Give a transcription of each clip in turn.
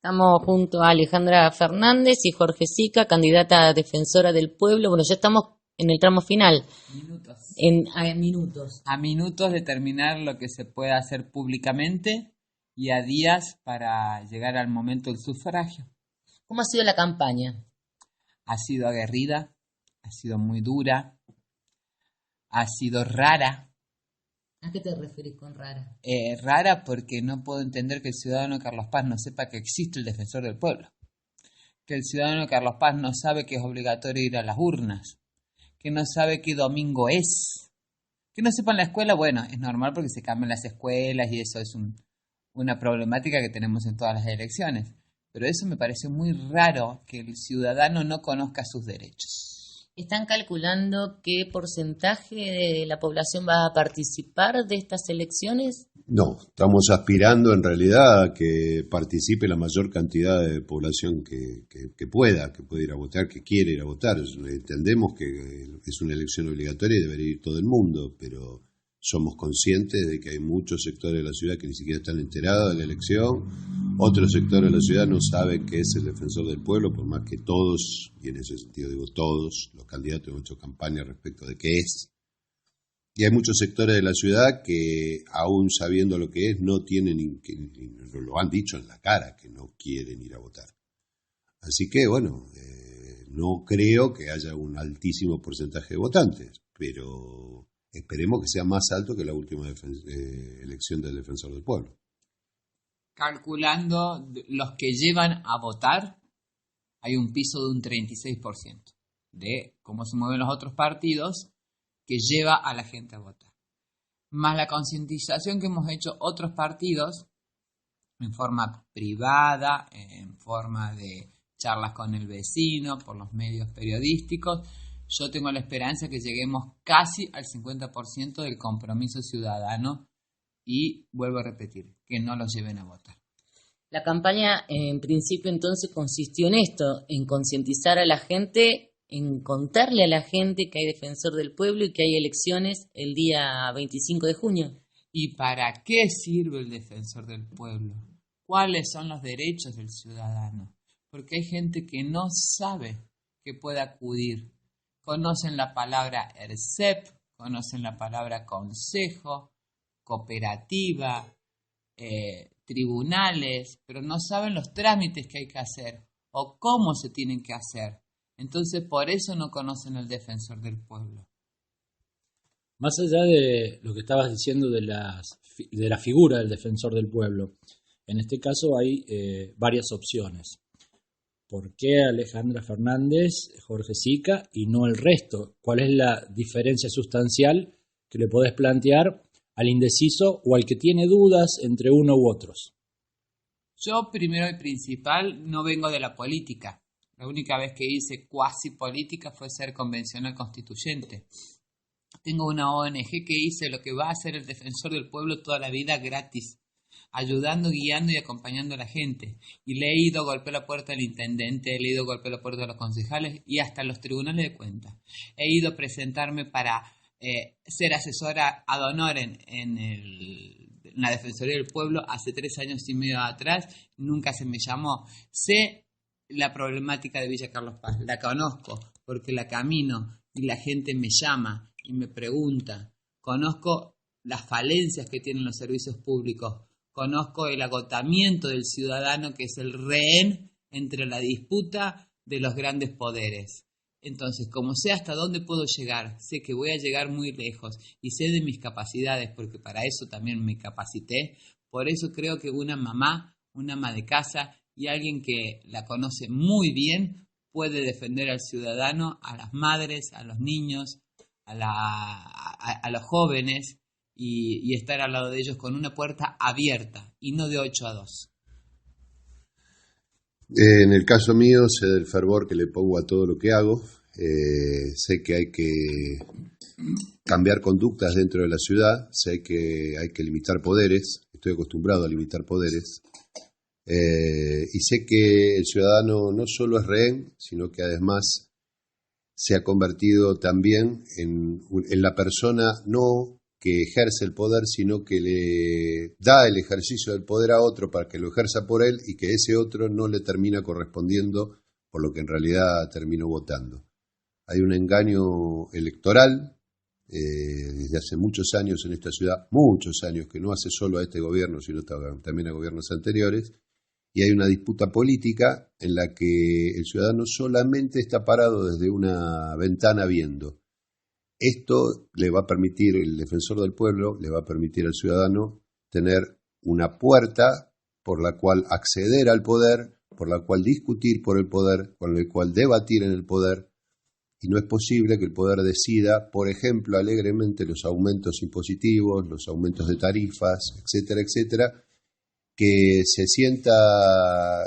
Estamos junto a Alejandra Fernández y Jorge Sica, candidata a defensora del pueblo. Bueno, ya estamos en el tramo final, Minutos. a minutos. A minutos de terminar lo que se puede hacer públicamente y a días para llegar al momento del sufragio. ¿Cómo ha sido la campaña? Ha sido aguerrida, ha sido muy dura, ha sido rara. ¿A qué te referís con rara? Rara porque no puedo entender que el ciudadano Carlos Paz no sepa que existe el defensor del pueblo. Que el ciudadano Carlos Paz no sabe que es obligatorio ir a las urnas. Que no sabe qué domingo es. Que no sepa en la escuela, bueno, es normal porque se cambian las escuelas y eso es una problemática que tenemos en todas las elecciones. Pero eso me parece muy raro, que el ciudadano no conozca sus derechos. ¿Están calculando qué porcentaje de la población va a participar de estas elecciones? No, estamos aspirando en realidad a que participe la mayor cantidad de población que pueda ir a votar, que quiere ir a votar. Entendemos que es una elección obligatoria y debería ir todo el mundo, pero somos conscientes de que hay muchos sectores de la ciudad que ni siquiera están enterados de la elección, otros sectores de la ciudad no saben qué es el defensor del pueblo, por más que todos, y en ese sentido digo todos, los candidatos han hecho campaña respecto de qué es. Y hay muchos sectores de la ciudad que, aún sabiendo lo que es, no tienen, lo han dicho en la cara, que no quieren ir a votar. Así que, bueno, no creo que haya un altísimo porcentaje de votantes, pero esperemos que sea más alto que la última elección del defensor del pueblo. Calculando los que llevan a votar, hay un piso de un 36% de cómo se mueven los otros partidos que lleva a la gente a votar. Más la concientización que hemos hecho otros partidos en forma privada, en forma de charlas con el vecino, por los medios periodísticos. Yo tengo la esperanza que lleguemos casi al 50% del compromiso ciudadano y vuelvo a repetir, que no los lleven a votar. La campaña en principio entonces consistió en esto, en concientizar a la gente, en contarle a la gente que hay defensor del pueblo y que hay elecciones el día 25 de junio. ¿Y para qué sirve el defensor del pueblo? ¿Cuáles son los derechos del ciudadano? Porque hay gente que no sabe que puede acudir. Conocen la palabra ERCEP, conocen la palabra consejo, cooperativa, tribunales, pero no saben los trámites que hay que hacer o cómo se tienen que hacer. Entonces, por eso no conocen al defensor del pueblo. Más allá de lo que estabas diciendo de la figura del defensor del pueblo, en este caso hay varias opciones. ¿Por qué Alejandra Fernández, Jorge Sica y no el resto? ¿Cuál es la diferencia sustancial que le podés plantear al indeciso o al que tiene dudas entre uno u otros? Yo, primero y principal, no vengo de la política. La única vez que hice cuasi política fue ser convencional constituyente. Tengo una ONG que hice lo que va a hacer el defensor del pueblo toda la vida gratis, ayudando, guiando y acompañando a la gente. Y le he ido, golpeé la puerta al intendente, le he ido, golpeé la puerta a los concejales y hasta a los tribunales de cuentas. He ido a presentarme para ser asesora ad honorem en la Defensoría del Pueblo hace 3 años y medio atrás. Nunca se me llamó. Sé la problemática de Villa Carlos Paz, la conozco porque la camino y la gente me llama y me pregunta. Conozco las falencias que tienen los servicios públicos. Conozco el agotamiento del ciudadano que es el rehén entre la disputa de los grandes poderes. Entonces, como sé hasta dónde puedo llegar, sé que voy a llegar muy lejos y sé de mis capacidades, porque para eso también me capacité, por eso creo que una mamá, una ama de casa y alguien que la conoce muy bien puede defender al ciudadano, a las madres, a los niños, a los jóvenes y estar al lado de ellos con una puerta abierta y no de 8 a 2. En el caso mío, sé del fervor que le pongo a todo lo que hago. Sé que hay que cambiar conductas dentro de la ciudad, sé que hay que limitar poderes, estoy acostumbrado a limitar poderes, y sé que el ciudadano no solo es rehén, sino que además se ha convertido también en la persona no que ejerce el poder, sino que le da el ejercicio del poder a otro para que lo ejerza por él y que ese otro no le termina correspondiendo por lo que en realidad terminó votando. Hay un engaño electoral desde hace muchos años en esta ciudad, muchos años, que no hace solo a este gobierno, sino también a gobiernos anteriores, y hay una disputa política en la que el ciudadano solamente está parado desde una ventana viendo. Esto le va a permitir, el defensor del pueblo, le va a permitir al ciudadano tener una puerta por la cual acceder al poder, por la cual discutir por el poder, con el cual debatir en el poder, y no es posible que el poder decida, por ejemplo, alegremente los aumentos impositivos, los aumentos de tarifas, etcétera, etcétera, que se sienta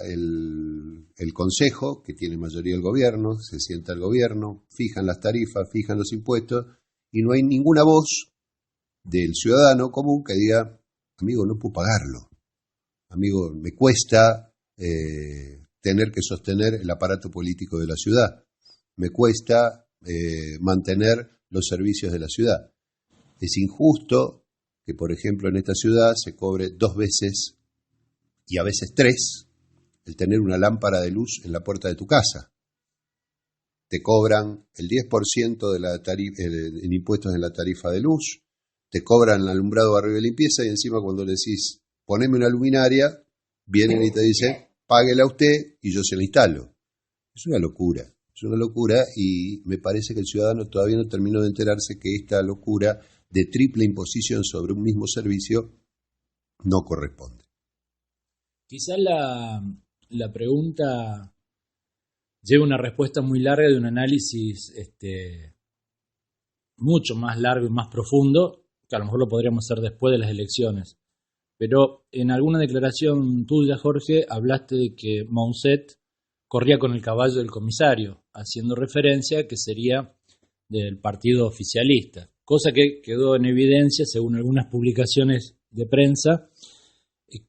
el Consejo, que tiene mayoría el gobierno, se sienta el gobierno, fijan las tarifas, fijan los impuestos, y no hay ninguna voz del ciudadano común que diga, amigo, no puedo pagarlo, amigo, me cuesta tener que sostener el aparato político de la ciudad, me cuesta mantener los servicios de la ciudad. Es injusto que, por ejemplo, en esta ciudad se cobre 2 veces y a veces 3 el tener una lámpara de luz en la puerta de tu casa. Te cobran el 10% de la en impuestos en la tarifa de luz, te cobran el alumbrado, barrio de limpieza, y encima cuando le decís, poneme una luminaria, vienen y te dicen, páguela usted y yo se la instalo. Es una locura. Es una locura y me parece que el ciudadano todavía no terminó de enterarse que esta locura de triple imposición sobre un mismo servicio no corresponde. Quizás la pregunta lleva una respuesta muy larga de un análisis mucho más largo y más profundo, que a lo mejor lo podríamos hacer después de las elecciones. Pero en alguna declaración tuya, Jorge, hablaste de que Mousset corría con el caballo del comisario, haciendo referencia a que sería del partido oficialista, cosa que quedó en evidencia según algunas publicaciones de prensa,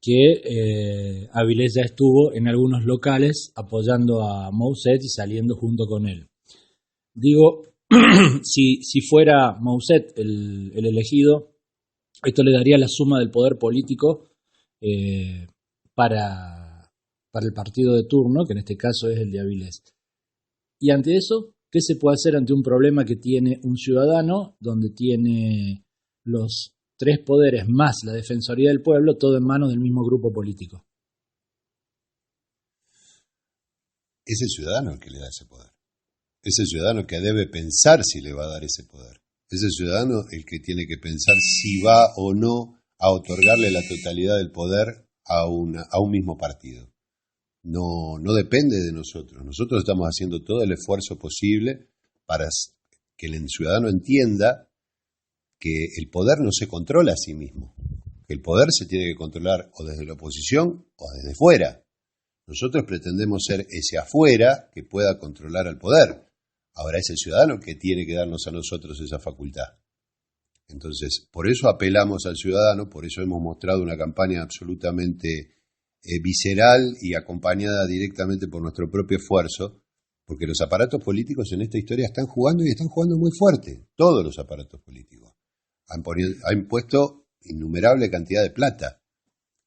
que Avilés ya estuvo en algunos locales apoyando a Mousset y saliendo junto con él. Digo, si fuera Mousset el elegido, esto le daría la suma del poder político para el partido de turno, que en este caso es el de Avilés. Y ante eso, ¿qué se puede hacer ante un problema que tiene un ciudadano, donde tiene los 3 poderes más la Defensoría del Pueblo, todo en manos del mismo grupo político? Es el ciudadano el que le da ese poder. Es el ciudadano que debe pensar si le va a dar ese poder. Es el ciudadano el que tiene que pensar si va o no a otorgarle la totalidad del poder a un mismo partido. No depende de nosotros. Nosotros estamos haciendo todo el esfuerzo posible para que el ciudadano entienda que el poder no se controla a sí mismo, que el poder se tiene que controlar o desde la oposición o desde fuera. Nosotros pretendemos ser ese afuera que pueda controlar al poder. Ahora es el ciudadano que tiene que darnos a nosotros esa facultad. Entonces, por eso apelamos al ciudadano, por eso hemos mostrado una campaña absolutamente visceral y acompañada directamente por nuestro propio esfuerzo, porque los aparatos políticos en esta historia están jugando y están jugando muy fuerte, todos los aparatos políticos. Han puesto innumerable cantidad de plata.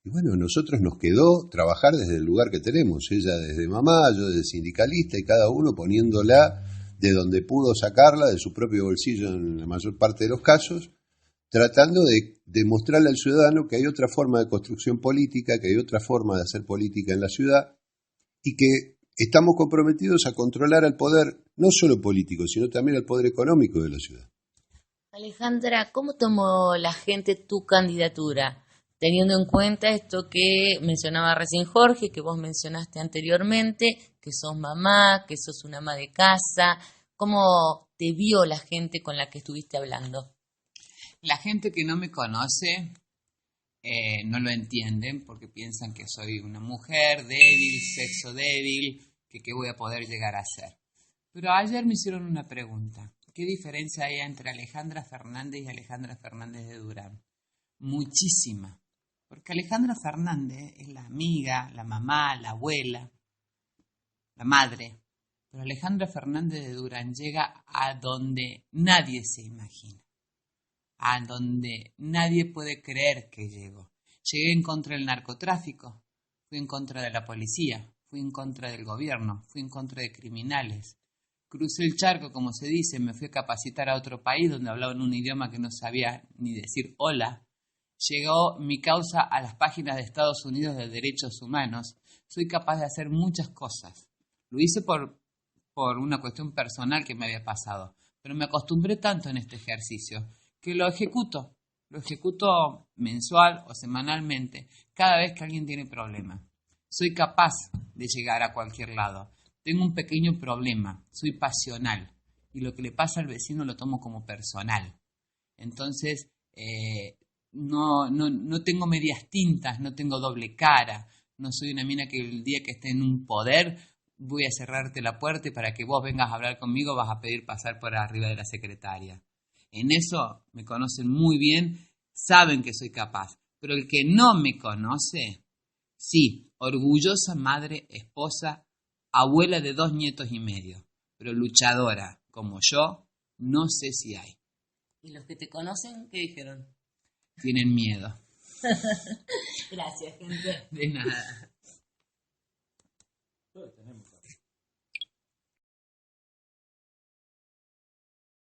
Y bueno, a nosotros nos quedó trabajar desde el lugar que tenemos, ella desde mamá, yo desde sindicalista, y cada uno poniéndola de donde pudo sacarla, de su propio bolsillo en la mayor parte de los casos, tratando de demostrarle al ciudadano que hay otra forma de construcción política, que hay otra forma de hacer política en la ciudad, y que estamos comprometidos a controlar al poder, no solo político, sino también al poder económico de la ciudad. Alejandra, ¿cómo tomó la gente tu candidatura? Teniendo en cuenta esto que mencionaba recién Jorge, que vos mencionaste anteriormente, que sos mamá, que sos una ama de casa, ¿cómo te vio la gente con la que estuviste hablando? La gente que no me conoce no lo entienden porque piensan que soy una mujer débil, sexo débil, que qué voy a poder llegar a ser. Pero ayer me hicieron una pregunta. ¿Qué diferencia hay entre Alejandra Fernández y Alejandra Fernández de Durán? Muchísima. Porque Alejandra Fernández es la amiga, la mamá, la abuela, la madre. Pero Alejandra Fernández de Durán llega a donde nadie se imagina. a donde nadie puede creer que llego. Llegué en contra del narcotráfico, fui en contra de la policía, fui en contra del gobierno, fui en contra de criminales. Crucé el charco, como se dice, me fui a capacitar a otro país donde hablaban un idioma que no sabía ni decir hola. Llegó mi causa a las páginas de Estados Unidos de Derechos Humanos. Soy capaz de hacer muchas cosas. Lo hice por una cuestión personal que me había pasado, pero me acostumbré tanto en este ejercicio que lo ejecuto mensual o semanalmente cada vez que alguien tiene problemas. Soy capaz de llegar a cualquier lado. Tengo un pequeño problema, soy pasional y lo que le pasa al vecino lo tomo como personal. Entonces, no tengo medias tintas, no tengo doble cara, no soy una mina que el día que esté en un poder voy a cerrarte la puerta y para que vos vengas a hablar conmigo vas a pedir pasar por arriba de la secretaria. En eso me conocen muy bien, saben que soy capaz, pero el que no me conoce, sí, orgullosa madre, esposa, abuela de 2 nietos y medio, pero luchadora como yo, no sé si hay. ¿Y los que te conocen, qué dijeron? Tienen miedo. Gracias, gente. De nada.